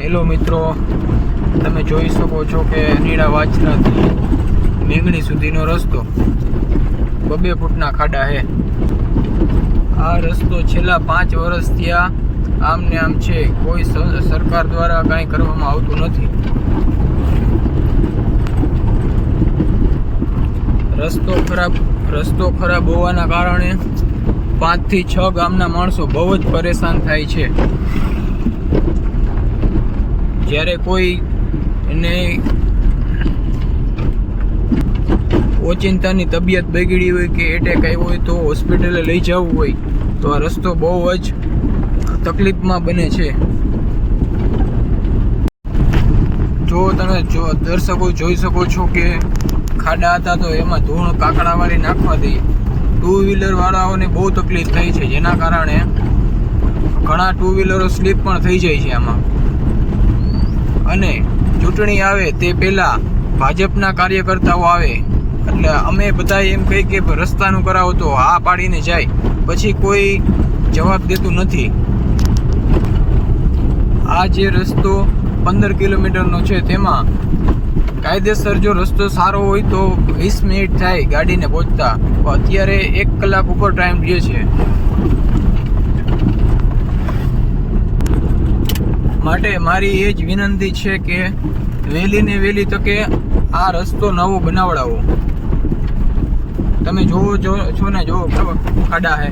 Hello મિત્રો, તમે જોઈ શકો છો કે અનીડા વાછરાથી મેંગણી સુધીનો રસ્તો 2 ફૂટના ખાડા છે. આ રસ્તો છેલ્લા 5 વર્ષથી આમને આમ છે. કોઈ સરકાર દ્વારા કાંઈ કરવામાં આવતું નથી. રસ્તો ખરાબ હોવાના કારણે 5 થી 6 ગામના માણસો બહુ જ પરેશાન થાય છે. જ્યારે કોઈ એને ઓચિંતાની તબિયત બગડી હોય કે એટેક આવ્યો હોય તો હોસ્પિટલે લઈ જવું હોય તો આ રસ્તો બહુ જ તકલીફમાં બને છે. જો તમે દર્શકો જોઈ શકો છો કે ખાડા હતા તો એમાં ધૂળ કાકડાવાળી નાખવાથી 2 વ્હીલર વાળાઓને બહુ તકલીફ થઈ છે, જેના કારણે ઘણા 2 વ્હીલરો સ્લીપ પણ થઈ જાય છે આમાં. અને ચૂંટણી આવે તે પહેલાં ભાજપના કાર્યકર્તાઓ આવે એટલે અમે બધા એમ કહી કે રસ્તાનું કરાવો તો હા પાડીને જાય, પછી કોઈ જવાબ દેતું નથી. આ જે રસ્તો 15 કિલોમીટરનો છે તેમાં કાયદેસર જો રસ્તો સારો હોય તો 20 મિનિટ થાય ગાડીને પહોંચતા, અત્યારે 1 કલાક ઉપર ટાઈમ લે છે. માટે મારી એ જ વિનંતી છે કે વહેલી ને વહેલી તકે આ રસ્તો નવો બનાવડાવો. તમે જોવો છો ને, જો ખાડા છે.